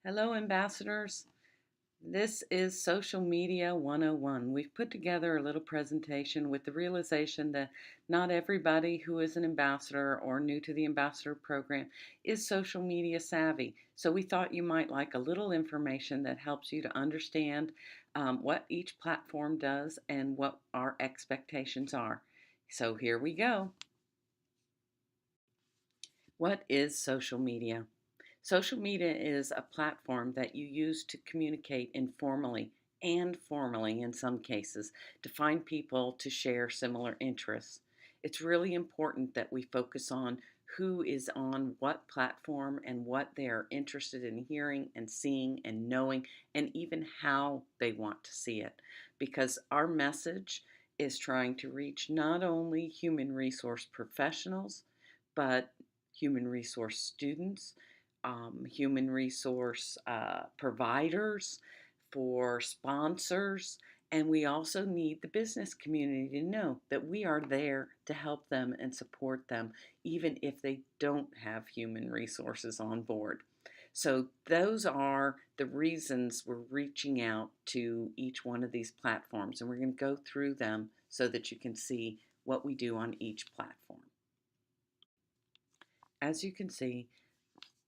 Hello, ambassadors. This is Social Media 101. We've put together a little presentation with the realization that not everybody who is an ambassador or new to the ambassador program is social media savvy. So we thought you might like a little information that helps you to understand what each platform does and what our expectations are. So here we go. What is social media? Social media is a platform that you use to communicate informally and formally in some cases to find people to share similar interests. It's really important that we focus on who is on what platform and what they are interested in hearing and seeing and knowing, and even how they want to see it. Because our message is trying to reach not only human resource professionals, but human resource students, human resource providers, for sponsors, and we also need the business community to know that we are there to help them and support them, even if they don't have human resources on board. So, those are the reasons we're reaching out to each one of these platforms, and we're going to go through them so that you can see what we do on each platform. As you can see,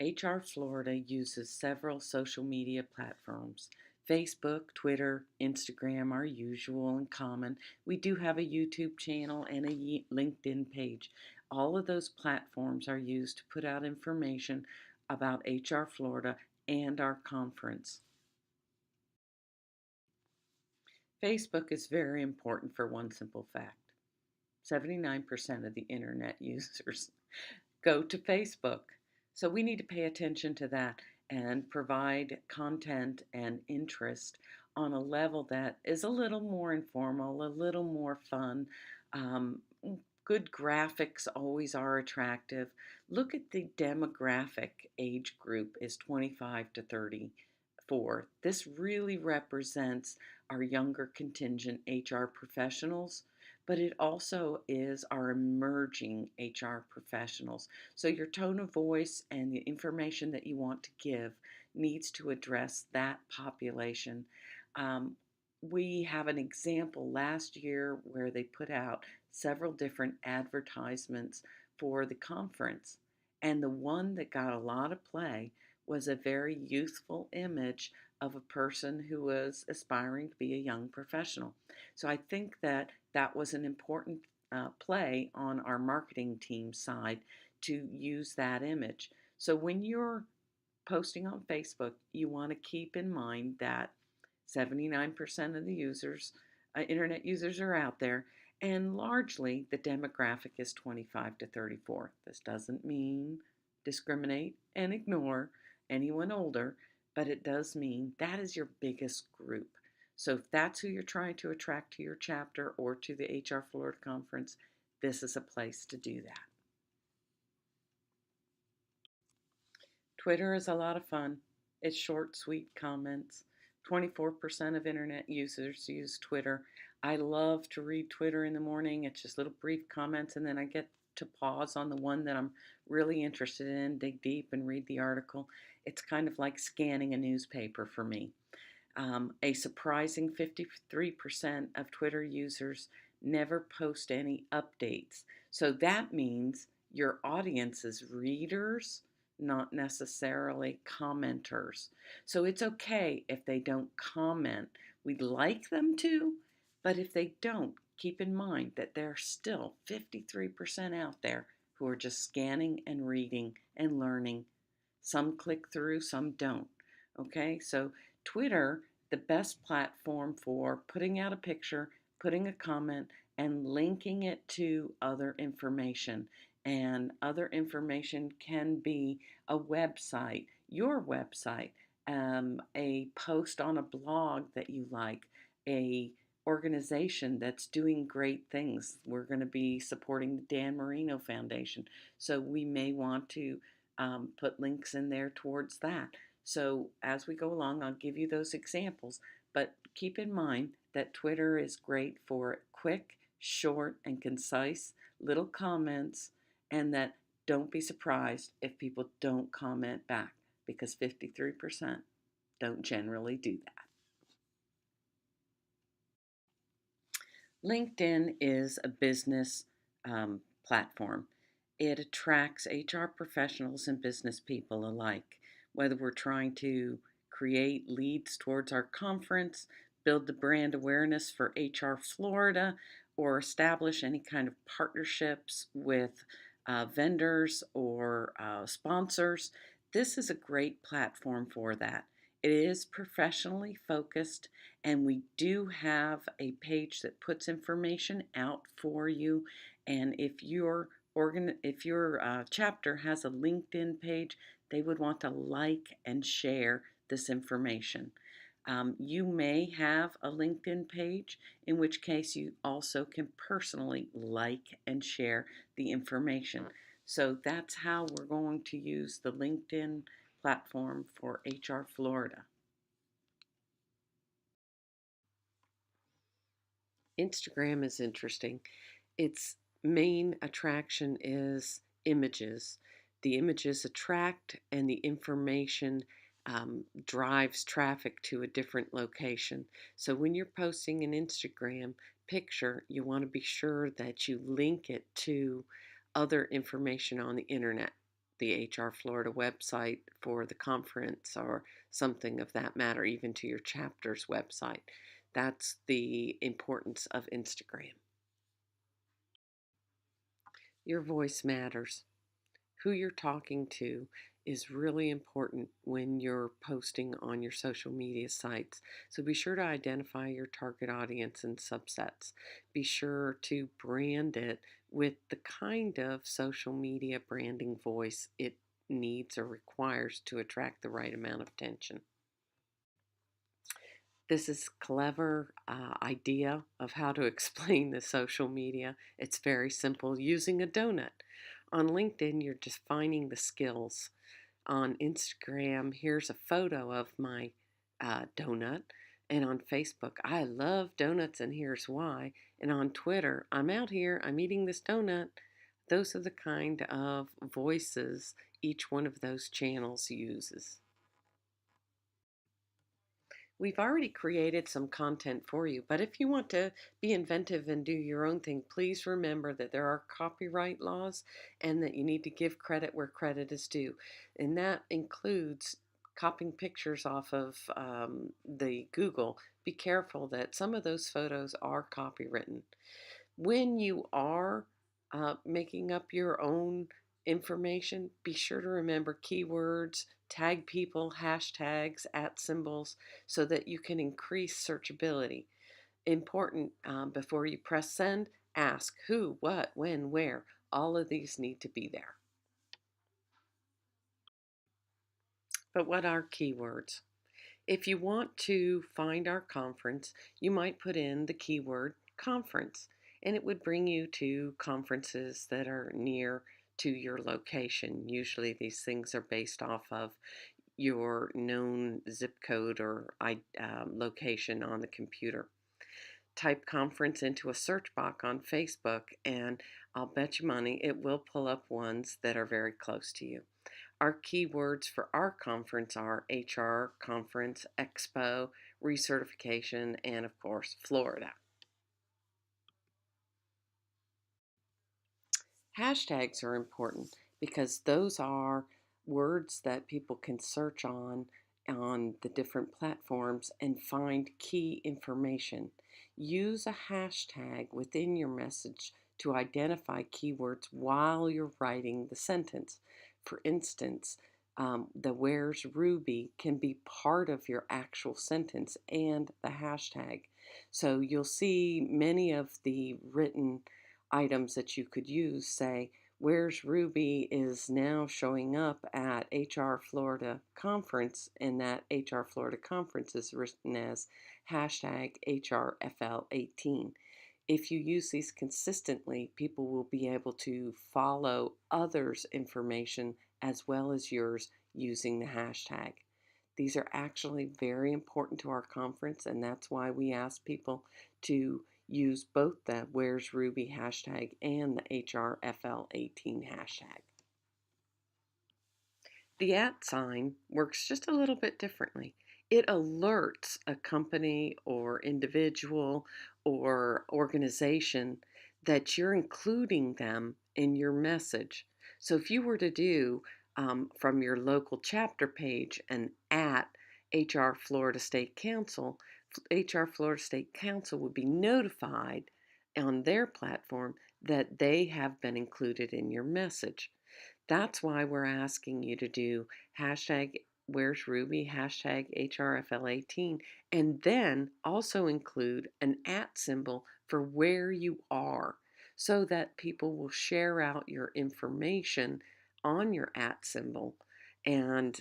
HR Florida uses several social media platforms. Facebook, Twitter, Instagram are usual and common. We do have a YouTube channel and a LinkedIn page. All of those platforms are used to put out information about HR Florida and our conference. Facebook is very important for one simple fact. 79% of the internet users go to Facebook. So we need to pay attention to that and provide content and interest on a level that is a little more informal, a little more fun. Um, Good graphics always are attractive. Look at the demographic age group is 25 to 34. This really represents our younger contingent HR professionals, but it also is our emerging HR professionals. So your tone of voice and the information that you want to give needs to address that population. Um, we have an example last year where they put out several different advertisements for the conference. And the one that got a lot of play was a very youthful image of a person who was aspiring to be a young professional. So I think that that was an important play on our marketing team side to use that image. So when you're posting on Facebook, you want to keep in mind that 79% of the users, internet users, are out there, and largely the demographic is 25 to 34. This doesn't mean discriminate and ignore anyone older, but it does mean that is your biggest group. So if that's who you're trying to attract to your chapter or to the HR Florida conference, this is a place to do that. Twitter is a lot of fun. It's short, sweet comments. 24% of internet users use Twitter. I love to read Twitter in the morning. It's just little brief comments, and then I get to pause on the one that I'm really interested in, dig deep, and read the article. It's kind of like scanning a newspaper for me. A surprising 53% of Twitter users never post any updates. So that means your audience is readers, not necessarily commenters. So it's okay if they don't comment. We'd like them to, but if they don't, keep in mind that there are still 53% out there who are just scanning and reading and learning. Some click through, some don't. Okay, so Twitter, the best platform for putting out a picture, putting a comment, and linking it to other information. And other information can be a website, your website, a post on a blog that you like, a organization that's doing great things. We're going to be supporting the Dan Marino Foundation, so we may want to put links in there towards that. So as we go along, I'll give you those examples, but keep in mind that Twitter is great for quick, short, and concise little comments, and that don't be surprised if people don't comment back. because 53% don't generally do that. LinkedIn is a business platform. It attracts HR professionals and business people alike, whether we're trying to create leads towards our conference, build the brand awareness for HR Florida, or establish any kind of partnerships with vendors or sponsors. This is a great platform for that. It is professionally focused, and we do have a page that puts information out for you. And if your chapter has a LinkedIn page, they would want to like and share this information. You may have a LinkedIn page, in which case you also can personally like and share the information. So that's how we're going to use the LinkedIn platform for HR Florida. Instagram is interesting. Its main attraction is images. The images attract, and the information drives traffic to a different location. So when you're posting an Instagram picture, you want to be sure that you link it to other information on the internet, the HR Florida website for the conference or something of that matter, even to your chapter's website. That's the importance of Instagram. Your voice matters. Who you're talking to is really important when you're posting on your social media sites. So be sure to identify your target audience and subsets. Be sure to brand it with the kind of social media branding voice it needs or requires to attract the right amount of attention. This is a clever idea of how to explain the social media. It's very simple, using a donut. On LinkedIn, you're defining the skills. On Instagram, here's a photo of my donut. And on Facebook, I love donuts and here's why. And on Twitter, I'm out here, I'm eating this donut. Those are the kind of voices each one of those channels uses. We've already created some content for you, but if you want to be inventive and do your own thing, please remember that there are copyright laws and that you need to give credit where credit is due. And that includes copying pictures off of the Google. Be careful that some of those photos are copywritten. When you are making up your own information, be sure to remember keywords, tag people, hashtags, at symbols, so that you can increase searchability. Important, before you press send, ask who, what, when, where. All of these need to be there. But what are keywords? If you want to find our conference, you might put in the keyword conference, and it would bring you to conferences that are near to your location. Usually these things are based off of your known zip code or location on the computer. Type conference into a search box on Facebook, and I'll bet you money it will pull up ones that are very close to you. Our keywords for our conference are HR, conference, expo, recertification, and of course, Florida. Hashtags are important because those are words that people can search on the different platforms and find key information. Use a hashtag within your message to identify keywords while you're writing the sentence. For instance, the where's Ruby can be part of your actual sentence and the hashtag. So you'll see many of the written items that you could use say, Where's Ruby is now showing up at HR Florida Conference, and that HR Florida Conference is written as hashtag HRFL18. If you use these consistently, people will be able to follow others' information as well as yours using the hashtag. These are actually very important to our conference, and that's why we ask people to use both the Where's Ruby hashtag and the HRFL18 hashtag. The at sign works just a little bit differently. It alerts a company or individual or organization that you're including them in your message. So if you were to do from your local chapter page an at HR Florida State Council, HR Florida State Council would be notified on their platform that they have been included in your message. That's why we're asking you to do hashtag Where's Ruby, hashtag HRFL18, and then also include an at symbol for where you are so that people will share out your information on your at symbol and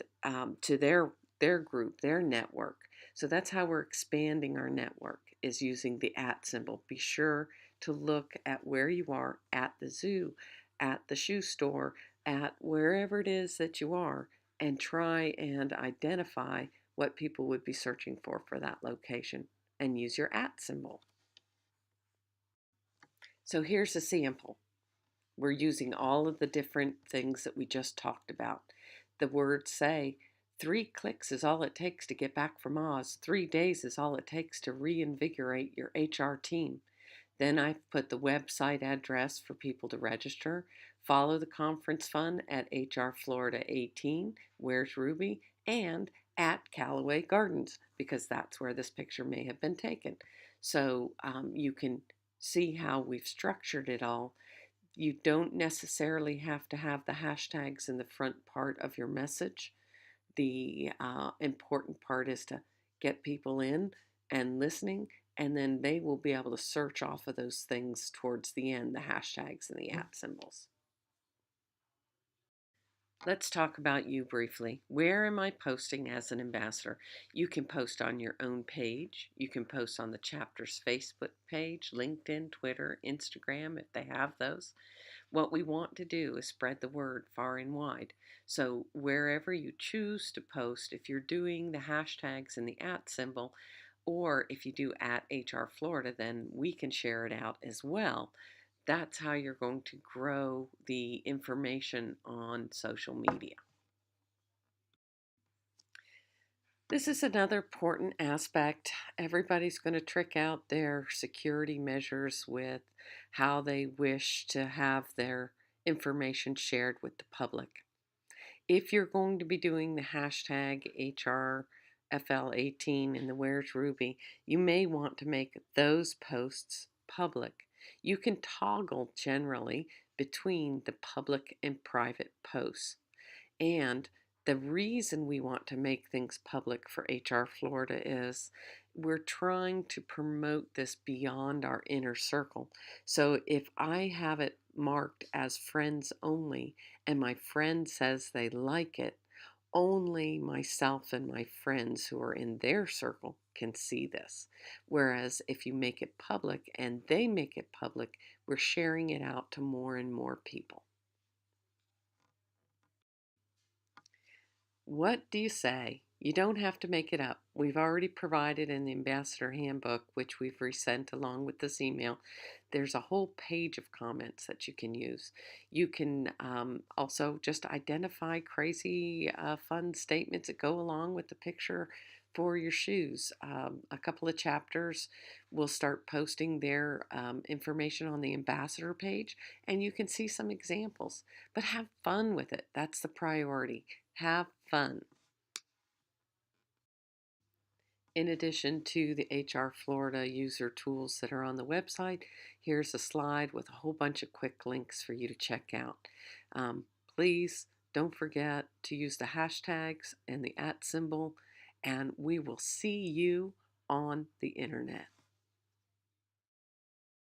to their group, their network. So that's how we're expanding our network is using the at symbol. Be sure to look at where you are at the zoo, at the shoe store, at wherever it is that you are, and try and identify what people would be searching for that location and use your at symbol. So here's a sample. We're using all of the different things that we just talked about. The words say 3 clicks is all it takes to get back from Oz. 3 days is all it takes to reinvigorate your HR team. Then I've put the website address for people to register. Follow the conference fund at HR Florida 18, Where's Ruby, and at Callaway Gardens, because that's where this picture may have been taken. So you can see how we've structured it all. You don't necessarily have to have the hashtags in the front part of your message. The important part is to get people in and listening, and then they will be able to search off of those things towards the end, the hashtags and the at symbols. Let's talk about you briefly. Where am I posting as an ambassador? You can post on your own page. You can post on the chapter's Facebook page, LinkedIn, Twitter, Instagram, if they have those. What we want to do is spread the word far and wide. So wherever you choose to post, if you're doing the hashtags and the at symbol, or if you do at HR Florida, then we can share it out as well. That's how you're going to grow the information on social media. This is another important aspect. Everybody's going to trick out their security measures with how they wish to have their information shared with the public. If you're going to be doing the hashtag HRFL18 and the Where's Ruby, you may want to make those posts public. You can toggle generally between the public and private posts. And the reason we want to make things public for HR Florida is we're trying to promote this beyond our inner circle. So if I have it marked as friends only and my friend says they like it, only myself and my friends who are in their circle can see this. Whereas if you make it public and they make it public, we're sharing it out to more and more people. What do you say? You don't have to make it up. We've already provided in the Ambassador Handbook, which we've resent along with this email. There's a whole page of comments that you can use. You can also just identify crazy, fun statements that go along with the picture for your shoes. A couple of chapters will start posting their information on the Ambassador page, and you can see some examples. But have fun with it. That's the priority. Have fun. In addition to the HR Florida user tools that are on the website, here's a slide with a whole bunch of quick links for you to check out. Please don't forget to use the hashtags and the at symbol, and we will see you on the internet.